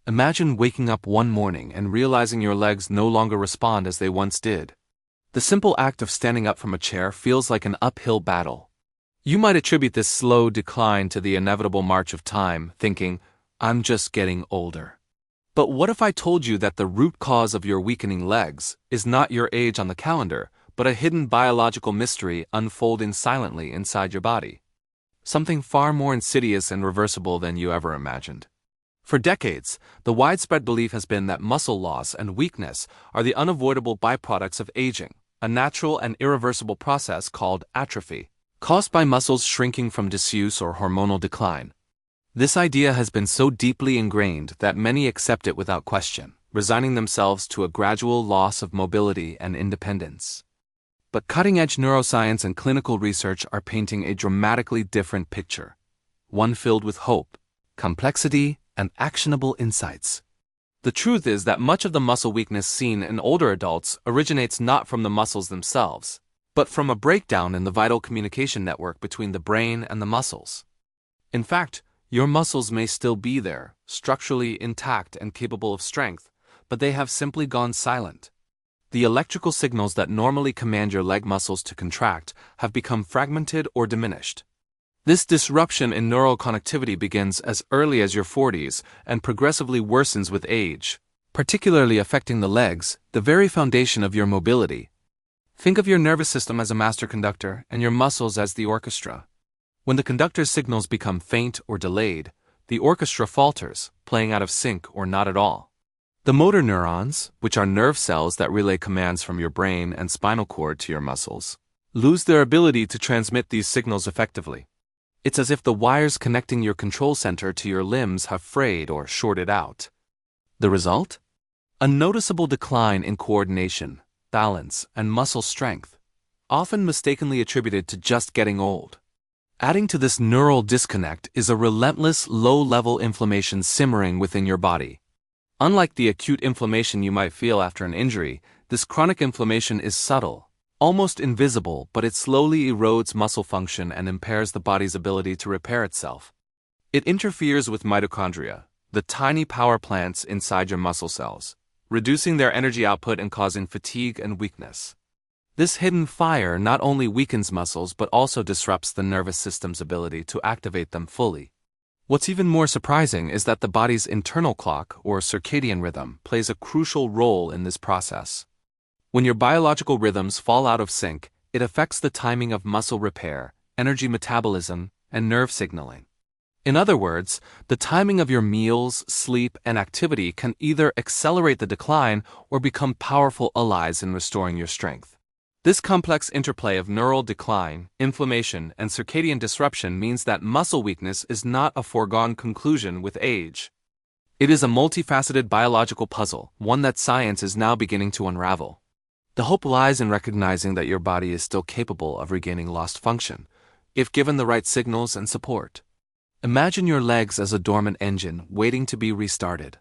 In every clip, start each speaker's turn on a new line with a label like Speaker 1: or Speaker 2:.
Speaker 1: Imagine waking up one morning and realizing your legs no longer respond as they once did. The simple act of standing up from a chair feels like an uphill battle. You might attribute this slow decline to the inevitable march of time, thinking, "I'm just getting older." But what if I told you that the root cause of your weakening legs is not your age on the calendar, but a hidden biological mystery unfolding silently inside your body? Something far more insidious and reversible than you ever imagined. For decades, the widespread belief has been that muscle loss and weakness are the unavoidable byproducts of aging, a natural and irreversible process called atrophy, caused by muscles shrinking from disuse or hormonal decline. This idea has been so deeply ingrained that many accept it without question, resigning themselves to a gradual loss of mobility and independence. But cutting-edge neuroscience and clinical research are painting a dramatically different picture, one filled with hope, complexity, and actionable insights. The truth is that much of the muscle weakness seen in older adults originates not from the muscles themselves, but from a breakdown in the vital communication network between the brain and the muscles. In fact, your muscles may still be there, structurally intact and capable of strength, but they have simply gone silent. The electrical signals that normally command your leg muscles to contract have become fragmented or diminished. This disruption in neural connectivity begins as early as your 40s and progressively worsens with age, particularly affecting the legs, the very foundation of your mobility. Think of your nervous system as a master conductor and your muscles as the orchestra. When the conductor's signals become faint or delayed, the orchestra falters, playing out of sync or not at all. The motor neurons, which are nerve cells that relay commands from your brain and spinal cord to your muscles, lose their ability to transmit these signals effectively. It's as if the wires connecting your control center to your limbs have frayed or shorted out. The result? A noticeable decline in coordination, balance, and muscle strength, often mistakenly attributed to just getting old. Adding to this neural disconnect is a relentless low-level inflammation simmering within your body. Unlike the acute inflammation you might feel after an injury, this chronic inflammation is subtle, almost invisible, but it slowly erodes muscle function and impairs the body's ability to repair itself. It interferes with mitochondria, the tiny power plants inside your muscle cells, reducing their energy output and causing fatigue and weakness. This hidden fire not only weakens muscles but also disrupts the nervous system's ability to activate them fully. What's even more surprising is that the body's internal clock, or circadian rhythm, plays a crucial role in this process. When your biological rhythms fall out of sync, it affects the timing of muscle repair, energy metabolism, and nerve signaling. In other words, the timing of your meals, sleep, and activity can either accelerate the decline or become powerful allies in restoring your strength. This complex interplay of neural decline, inflammation, and circadian disruption means that muscle weakness is not a foregone conclusion with age. It is a multifaceted biological puzzle, one that science is now beginning to unravel. The hope lies in recognizing that your body is still capable of regaining lost function, if given the right signals and support. Imagine your legs as a dormant engine waiting to be restarted.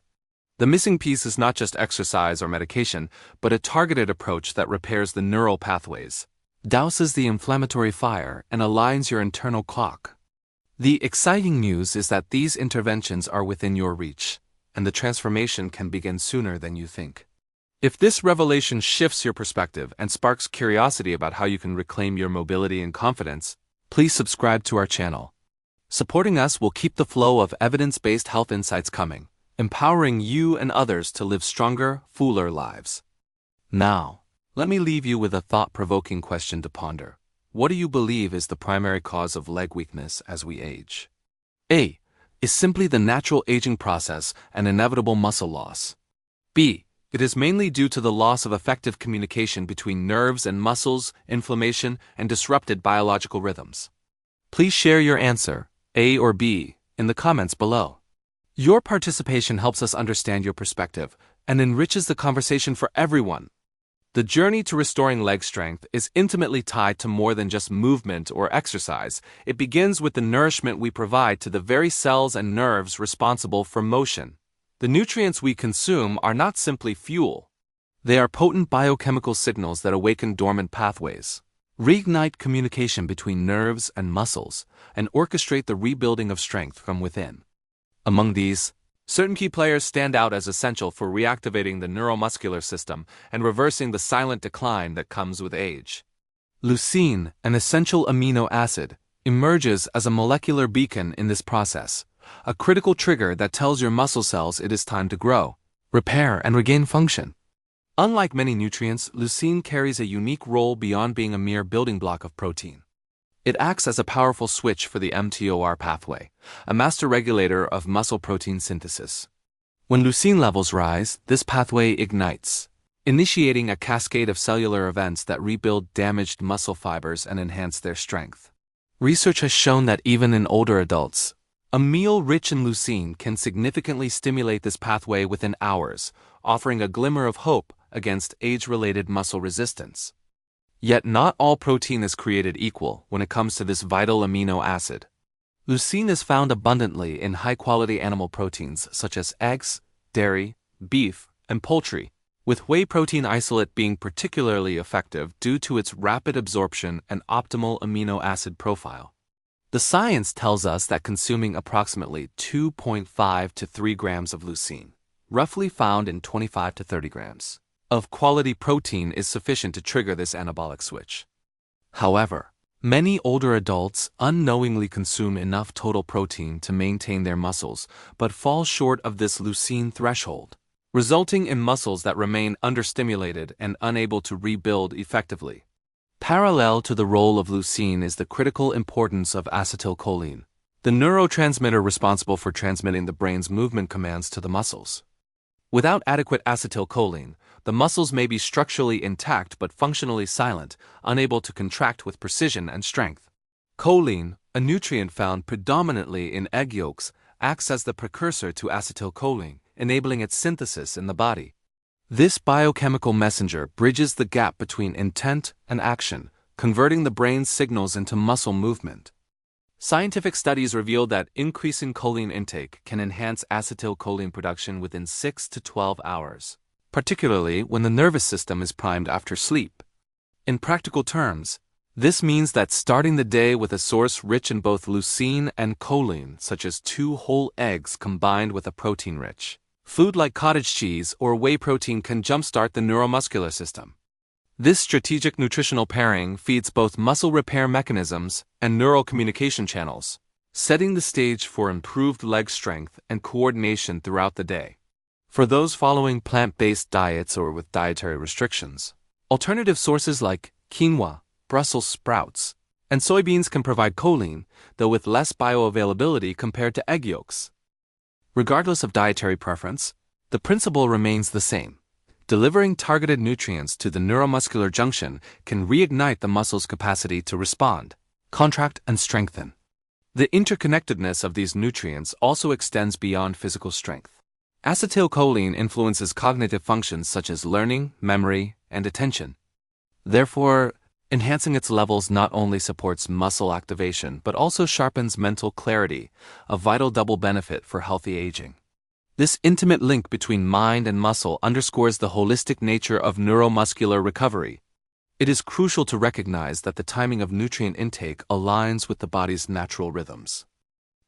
Speaker 1: The missing piece is not just exercise or medication, but a targeted approach that repairs the neural pathways, douses the inflammatory fire, and aligns your internal clock. The exciting news is that these interventions are within your reach, and the transformation can begin sooner than you think. If this revelation shifts your perspective and sparks curiosity about how you can reclaim your mobility and confidence, please subscribe to our channel. Supporting us will keep the flow of evidence-based health insights coming, empowering you and others to live stronger, fuller lives. Now, let me leave you with a thought-provoking question to ponder. What do you believe is the primary cause of leg weakness as we age? A. Is simply the natural aging process and inevitable muscle loss. B. It is mainly due to the loss of effective communication between nerves and muscles, inflammation, and disrupted biological rhythms. Please share your answer, A or B, in the comments below. Your participation helps us understand your perspective and enriches the conversation for everyone. The journey to restoring leg strength is intimately tied to more than just movement or exercise. It begins with the nourishment we provide to the very cells and nerves responsible for motion. The nutrients we consume are not simply fuel. They are potent biochemical signals that awaken dormant pathways, reignite communication between nerves and muscles, and orchestrate the rebuilding of strength from within. Among these, Certain key players stand out as essential for reactivating the neuromuscular system and reversing the silent decline that comes with age. Leucine, an essential amino acid, emerges as a molecular beacon in this process, a critical trigger that tells your muscle cells it is time to grow, repair, and regain function. Unlike many nutrients, leucine carries a unique role beyond being a mere building block of protein. It acts as a powerful switch for the mTOR pathway, a master regulator of muscle protein synthesis. When leucine levels rise, this pathway ignites, initiating a cascade of cellular events that rebuild damaged muscle fibers and enhance their strength. Research has shown that even in older adults, a meal rich in leucine can significantly stimulate this pathway within hours, offering a glimmer of hope against age-related muscle resistance. Yet not all protein is created equal when it comes to this vital amino acid. Leucine is found abundantly in high-quality animal proteins such as eggs, dairy, beef, and poultry, with whey protein isolate being particularly effective due to its rapid absorption and optimal amino acid profile. The science tells us that consuming approximately 2.5 to 3 grams of leucine, roughly found in 25 to 30 grams, of quality protein is sufficient to trigger this anabolic switch. However, many older adults unknowingly consume enough total protein to maintain their muscles but fall short of this leucine threshold, resulting in muscles that remain understimulated and unable to rebuild effectively. Parallel to the role of leucine is the critical importance of acetylcholine, the neurotransmitter responsible for transmitting the brain's movement commands to the muscles. Without adequate acetylcholine, the muscles may be structurally intact but functionally silent, unable to contract with precision and strength. Choline, a nutrient found predominantly in egg yolks, acts as the precursor to acetylcholine, enabling its synthesis in the body. This biochemical messenger bridges the gap between intent and action, converting the brain's signals into muscle movement. Scientific studies reveal that increasing choline intake can enhance acetylcholine production within 6 to 12 hours, particularly when the nervous system is primed after sleep. In practical terms, this means that starting the day with a source rich in both leucine and choline, such as 2 whole eggs combined with a protein-rich food like cottage cheese or whey protein, can jumpstart the neuromuscular system. This strategic nutritional pairing feeds both muscle repair mechanisms and neural communication channels, setting the stage for improved leg strength and coordination throughout the day. For those following plant-based diets or with dietary restrictions, alternative sources like quinoa, Brussels sprouts, and soybeans can provide choline, though with less bioavailability compared to egg yolks. Regardless of dietary preference, the principle remains the same. Delivering targeted nutrients to the neuromuscular junction can reignite the muscle's capacity to respond, contract, and strengthen. The interconnectedness of these nutrients also extends beyond physical strength. Acetylcholine influences cognitive functions such as learning, memory, and attention. Therefore, enhancing its levels not only supports muscle activation but also sharpens mental clarity, a vital double benefit for healthy aging. This intimate link between mind and muscle underscores the holistic nature of neuromuscular recovery. It is crucial to recognize that the timing of nutrient intake aligns with the body's natural rhythms.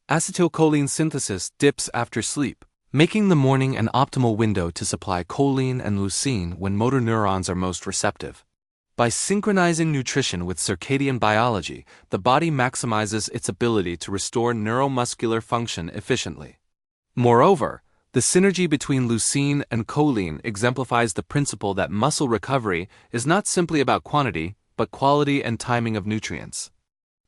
Speaker 1: Acetylcholine synthesis dips after sleep, making the morning an optimal window to supply choline and leucine when motor neurons are most receptive. By synchronizing nutrition with circadian biology, the body maximizes its ability to restore neuromuscular function efficiently. Moreover, the synergy between leucine and choline exemplifies the principle that muscle recovery is not simply about quantity, but quality and timing of nutrients.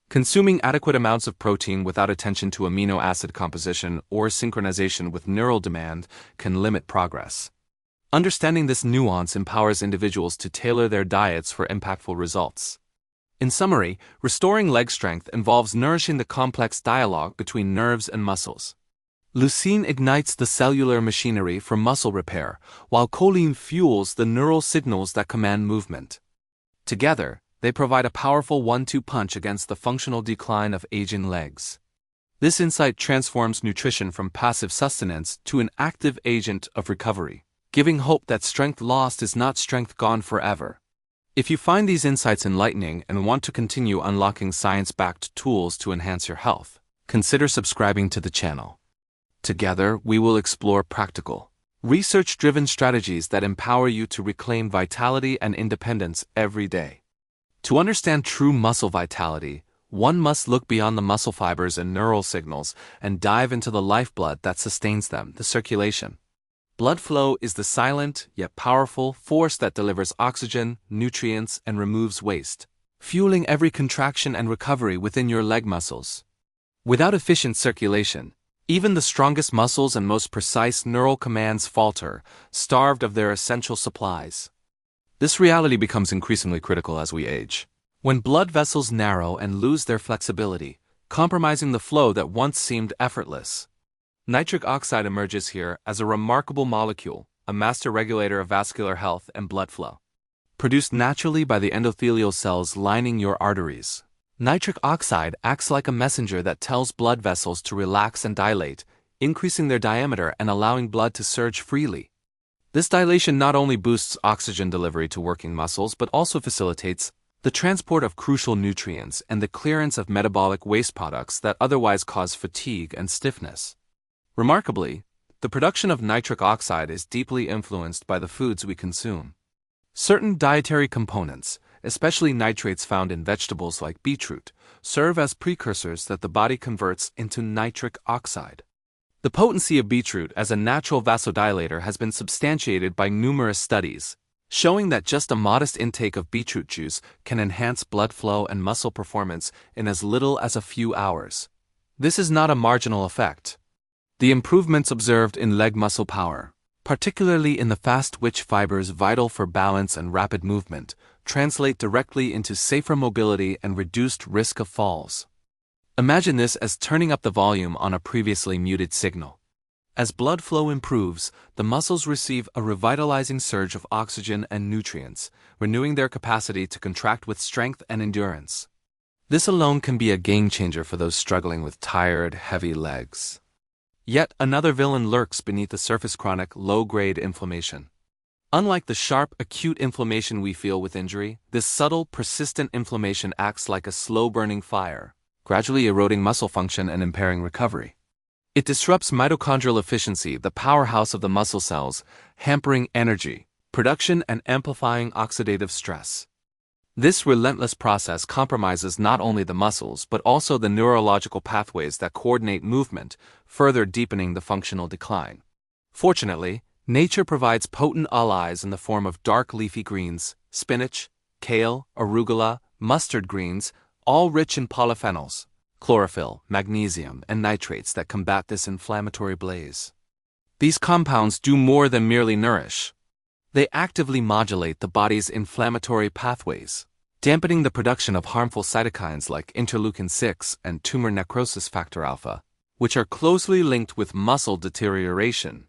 Speaker 1: Consuming adequate amounts of protein without attention to amino acid composition or synchronization with neural demand can limit progress. Understanding this nuance empowers individuals to tailor their diets for impactful results. In summary, restoring leg strength involves nourishing the complex dialogue between nerves and muscles. Leucine ignites the cellular machinery for muscle repair, while choline fuels the neural signals that command movement. Together, they provide a powerful 1-2 punch against the functional decline of aging legs. This insight transforms nutrition from passive sustenance to an active agent of recovery, giving hope that strength lost is not strength gone forever. If you find these insights enlightening and want to continue unlocking science-backed tools to enhance your health, consider subscribing to the channel. Together, we will explore practical, research-driven strategies that empower you to reclaim vitality and independence every day. To understand true muscle vitality, one must look beyond the muscle fibers and neural signals and dive into the lifeblood that sustains them, the circulation. Blood flow is the silent, yet powerful, force that delivers oxygen, nutrients, and removes waste, fueling every contraction and recovery within your leg muscles. Without efficient circulation, even the strongest muscles and most precise neural commands falter, starved of their essential supplies. This reality becomes increasingly critical as we age. When blood vessels narrow and lose their flexibility, compromising the flow that once seemed effortless. Nitric oxide emerges here as a remarkable molecule, a master regulator of vascular health and blood flow. Produced naturally by the endothelial cells lining your arteries, nitric oxide acts like a messenger that tells blood vessels to relax and dilate, increasing their diameter and allowing blood to surge freely. This dilation not only boosts oxygen delivery to working muscles but also facilitates the transport of crucial nutrients and the clearance of metabolic waste products that otherwise cause fatigue and stiffness. Remarkably, the production of nitric oxide is deeply influenced by the foods we consume. Certain dietary components, especially nitrates found in vegetables like beetroot, serve as precursors that the body converts into nitric oxide. The potency of beetroot as a natural vasodilator has been substantiated by numerous studies, showing that just a modest intake of beetroot juice can enhance blood flow and muscle performance in as little as a few hours. This is not a marginal effect. The improvements observed in leg muscle power, particularly in the fast-twitch fibers vital for balance and rapid movement, translate directly into safer mobility and reduced risk of falls. Imagine this as turning up the volume on a previously muted signal. As blood flow improves, the muscles receive a revitalizing surge of oxygen and nutrients, renewing their capacity to contract with strength and endurance. This alone can be a game-changer for those struggling with tired, heavy legs. Yet another villain lurks beneath the surface: chronic, low-grade inflammation. Unlike the sharp, acute inflammation we feel with injury, this subtle, persistent inflammation acts like a slow-burning fire, gradually eroding muscle function and impairing recovery. It disrupts mitochondrial efficiency, the powerhouse of the muscle cells, hampering energy, production, and amplifying oxidative stress. This relentless process compromises not only the muscles but also the neurological pathways that coordinate movement, further deepening the functional decline. Fortunately, nature provides potent allies in the form of dark leafy greens, spinach, kale, arugula, mustard greens, all rich in polyphenols, chlorophyll, magnesium, and nitrates that combat this inflammatory blaze. These compounds do more than merely nourish. They actively modulate the body's inflammatory pathways, dampening the production of harmful cytokines like interleukin-6 and tumor necrosis factor alpha, which are closely linked with muscle deterioration.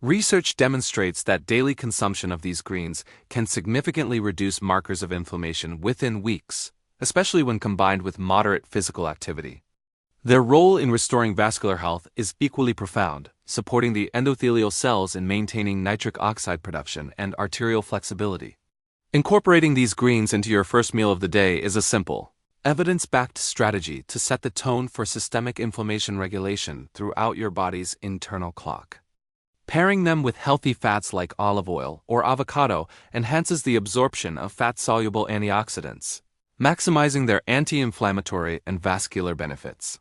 Speaker 1: Research demonstrates that daily consumption of these greens can significantly reduce markers of inflammation within weeks, especially when combined with moderate physical activity. Their role in restoring vascular health is equally profound, supporting the endothelial cells in maintaining nitric oxide production and arterial flexibility. Incorporating these greens into your first meal of the day is a simple, evidence-backed strategy to set the tone for systemic inflammation regulation throughout your body's internal clock. Pairing them with healthy fats like olive oil or avocado enhances the absorption of fat-soluble antioxidants, maximizing their anti-inflammatory and vascular benefits.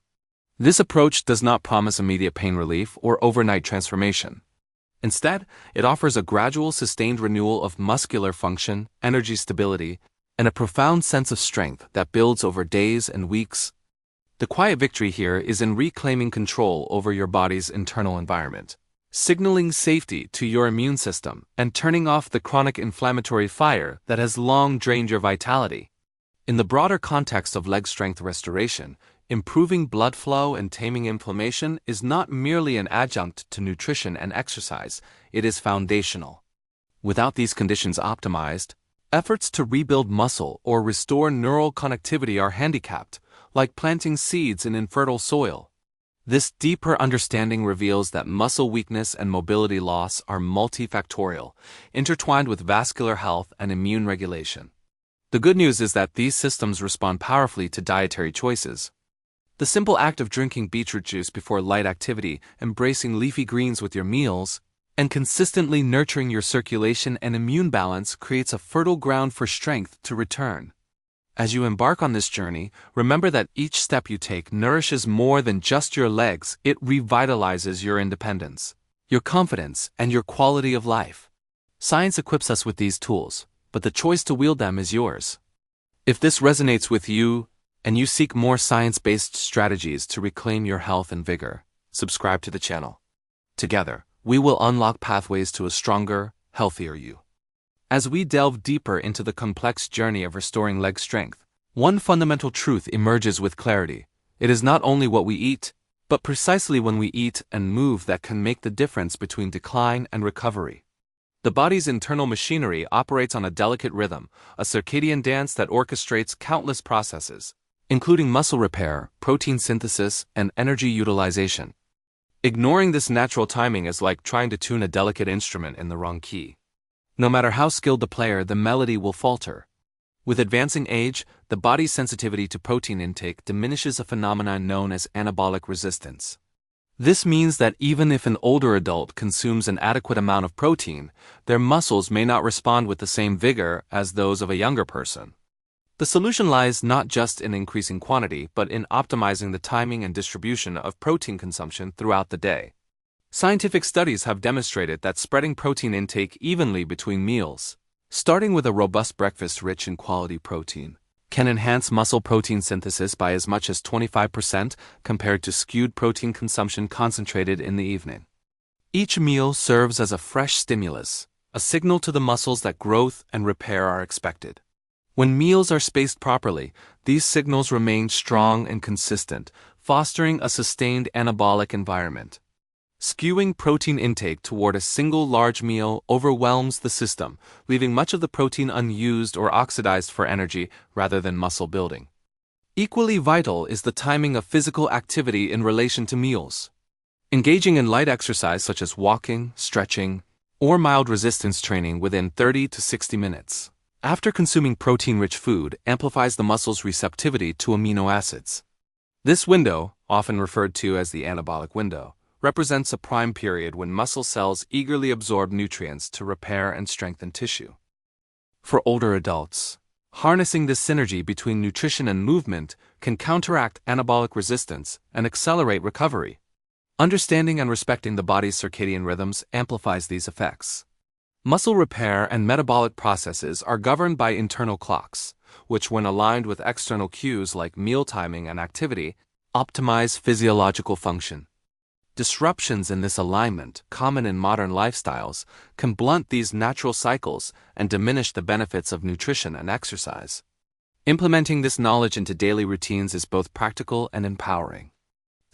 Speaker 1: This approach does not promise immediate pain relief or overnight transformation. Instead, it offers a gradual, sustained renewal of muscular function, energy stability, and a profound sense of strength that builds over days and weeks. The quiet victory here is in reclaiming control over your body's internal environment, signaling safety to your immune system, and turning off the chronic inflammatory fire that has long drained your vitality. In the broader context of leg strength restoration, improving blood flow and taming inflammation is not merely an adjunct to nutrition and exercise, it is foundational. Without these conditions optimized, efforts to rebuild muscle or restore neural connectivity are handicapped, like planting seeds in infertile soil. This deeper understanding reveals that muscle weakness and mobility loss are multifactorial, intertwined with vascular health and immune regulation. The good news is that these systems respond powerfully to dietary choices. The simple act of drinking beetroot juice before light activity, embracing leafy greens with your meals, and consistently nurturing your circulation and immune balance creates a fertile ground for strength to return. As you embark on this journey, remember that each step you take nourishes more than just your legs, it revitalizes your independence, your confidence, and your quality of life. Science equips us with these tools, but the choice to wield them is yours. If this resonates with you, and you seek more science-based strategies to reclaim your health and vigor, subscribe to the channel. Together, we will unlock pathways to a stronger, healthier you. As we delve deeper into the complex journey of restoring leg strength, one fundamental truth emerges with clarity. It is not only what we eat, but precisely when we eat and move that can make the difference between decline and recovery. The body's internal machinery operates on a delicate rhythm, a circadian dance that orchestrates countless processes, including muscle repair, protein synthesis, and energy utilization. Ignoring this natural timing is like trying to tune a delicate instrument in the wrong key. No matter how skilled the player, the melody will falter. With advancing age, the body's sensitivity to protein intake diminishes, a phenomenon known as anabolic resistance. This means that even if an older adult consumes an adequate amount of protein, their muscles may not respond with the same vigor as those of a younger person. The solution lies not just in increasing quantity, but in optimizing the timing and distribution of protein consumption throughout the day. Scientific studies have demonstrated that spreading protein intake evenly between meals, starting with a robust breakfast rich in quality protein, can enhance muscle protein synthesis by as much as 25% compared to skewed protein consumption concentrated in the evening. Each meal serves as a fresh stimulus, a signal to the muscles that growth and repair are expected. When meals are spaced properly, these signals remain strong and consistent, fostering a sustained anabolic environment. Skewing protein intake toward a single large meal overwhelms the system, leaving much of the protein unused or oxidized for energy rather than muscle building. Equally vital is the timing of physical activity in relation to meals. Engaging in light exercise such as walking, stretching, or mild resistance training within 30 to 60 minutes after consuming protein-rich food amplifies the muscle's receptivity to amino acids. This window, often referred to as the anabolic window, represents a prime period when muscle cells eagerly absorb nutrients to repair and strengthen tissue. For older adults, harnessing this synergy between nutrition and movement can counteract anabolic resistance and accelerate recovery. Understanding and respecting the body's circadian rhythms amplifies these effects. Muscle repair and metabolic processes are governed by internal clocks, which, when aligned with external cues like meal timing and activity, optimize physiological function. Disruptions in this alignment, common in modern lifestyles, can blunt these natural cycles and diminish the benefits of nutrition and exercise. Implementing this knowledge into daily routines is both practical and empowering.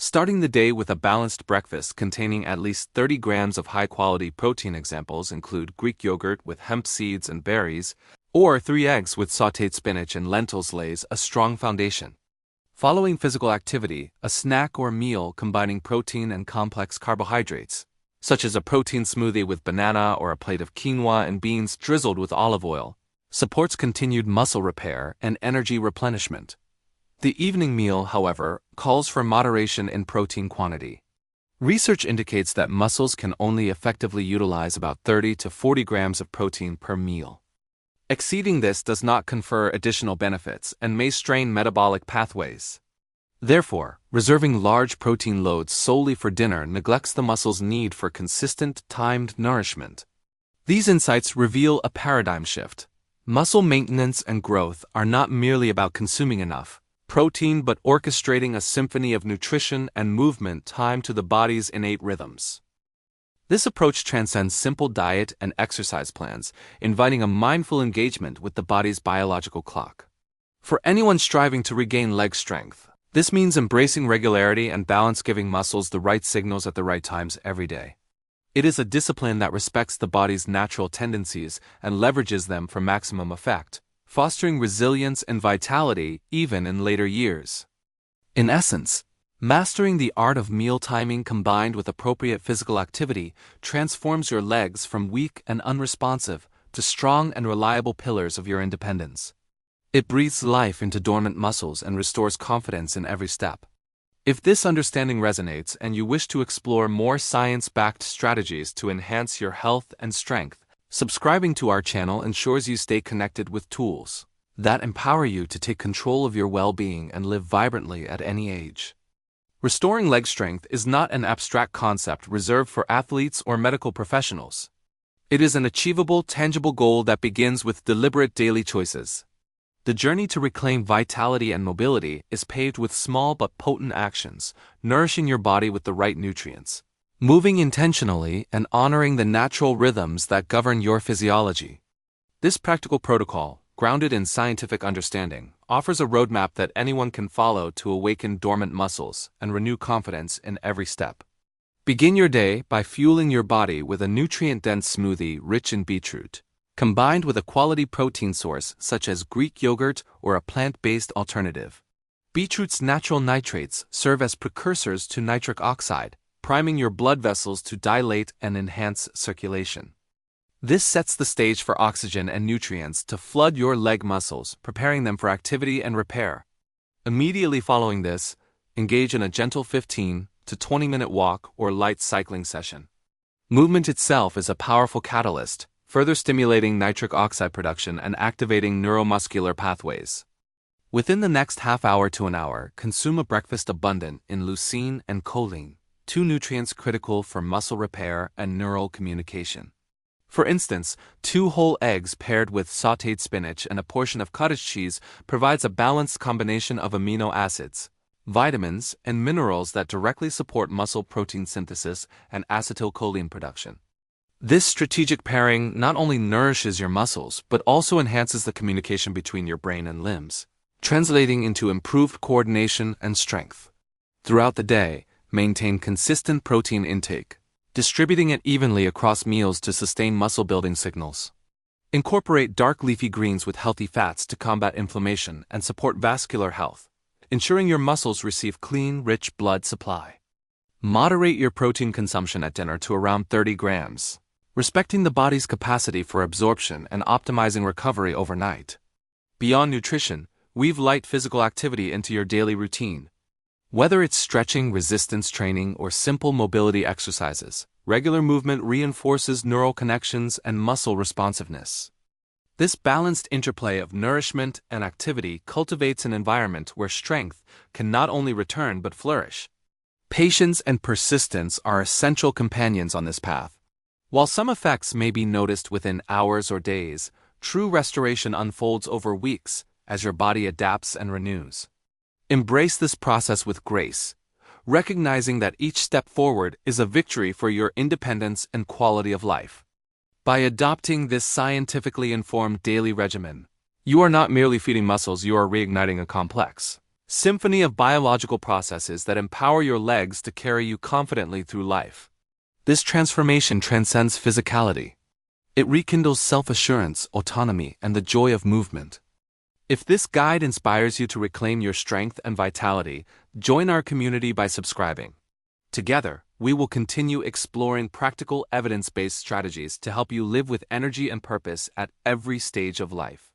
Speaker 1: Starting the day with a balanced breakfast containing at least 30 grams of high-quality protein. Examples include Greek yogurt with hemp seeds and berries, or 3 eggs with sautéed spinach and lentils lays a strong foundation. Following physical activity, a snack or meal combining protein and complex carbohydrates, such as a protein smoothie with banana or a plate of quinoa and beans drizzled with olive oil, supports continued muscle repair and energy replenishment. The evening meal, however, calls for moderation in protein quantity. Research indicates that muscles can only effectively utilize about 30 to 40 grams of protein per meal. Exceeding this does not confer additional benefits and may strain metabolic pathways. Therefore, reserving large protein loads solely for dinner neglects the muscle's need for consistent, timed nourishment. These insights reveal a paradigm shift. Muscle maintenance and growth are not merely about consuming enough protein but orchestrating a symphony of nutrition and movement timed to the body's innate rhythms. This approach transcends simple diet and exercise plans, inviting a mindful engagement with the body's biological clock. For anyone striving to regain leg strength, this means embracing regularity and balance, giving muscles the right signals at the right times every day. It is a discipline that respects the body's natural tendencies and leverages them for maximum effect, fostering resilience and vitality even in later years. In essence, mastering the art of meal timing combined with appropriate physical activity transforms your legs from weak and unresponsive to strong and reliable pillars of your independence. It breathes life into dormant muscles and restores confidence in every step. If this understanding resonates and you wish to explore more science-backed strategies to enhance your health and strength, subscribing to our channel ensures you stay connected with tools that empower you to take control of your well-being and live vibrantly at any age. Restoring leg strength is not an abstract concept reserved for athletes or medical professionals. It is an achievable, tangible goal that begins with deliberate daily choices. The journey to reclaim vitality and mobility is paved with small but potent actions, nourishing your body with the right nutrients, moving intentionally, and honoring the natural rhythms that govern your physiology. This practical protocol, grounded in scientific understanding, offers a roadmap that anyone can follow to awaken dormant muscles and renew confidence in every step. Begin your day by fueling your body with a nutrient-dense smoothie rich in beetroot, combined with a quality protein source such as Greek yogurt or a plant-based alternative. Beetroot's natural nitrates serve as precursors to nitric oxide, priming your blood vessels to dilate and enhance circulation. This sets the stage for oxygen and nutrients to flood your leg muscles, preparing them for activity and repair. Immediately following this, engage in a gentle 15 to 20-minute walk or light cycling session. Movement itself is a powerful catalyst, further stimulating nitric oxide production and activating neuromuscular pathways. Within the next half hour to an hour, consume a breakfast abundant in leucine and choline, two nutrients critical for muscle repair and neural communication. For instance, 2 whole eggs paired with sautéed spinach and a portion of cottage cheese provides a balanced combination of amino acids, vitamins, and minerals that directly support muscle protein synthesis and acetylcholine production. This strategic pairing not only nourishes your muscles but also enhances the communication between your brain and limbs, translating into improved coordination and strength. Throughout the day, maintain consistent protein intake, distributing it evenly across meals to sustain muscle-building signals. Incorporate dark leafy greens with healthy fats to combat inflammation and support vascular health, ensuring your muscles receive clean, rich blood supply. Moderate your protein consumption at dinner to around 30 grams, respecting the body's capacity for absorption and optimizing recovery overnight. Beyond nutrition, weave light physical activity into your daily routine. Whether it's stretching, resistance training, or simple mobility exercises, regular movement reinforces neural connections and muscle responsiveness. This balanced interplay of nourishment and activity cultivates an environment where strength can not only return but flourish. Patience and persistence are essential companions on this path. While some effects may be noticed within hours or days, true restoration unfolds over weeks as your body adapts and renews. Embrace this process with grace, recognizing that each step forward is a victory for your independence and quality of life. By adopting this scientifically informed daily regimen, you are not merely feeding muscles, you are reigniting a complex symphony of biological processes that empower your legs to carry you confidently through life. This transformation transcends physicality. It rekindles self-assurance, autonomy, and the joy of movement. If this guide inspires you to reclaim your strength and vitality, join our community by subscribing. Together, we will continue exploring practical evidence-based strategies to help you live with energy and purpose at every stage of life.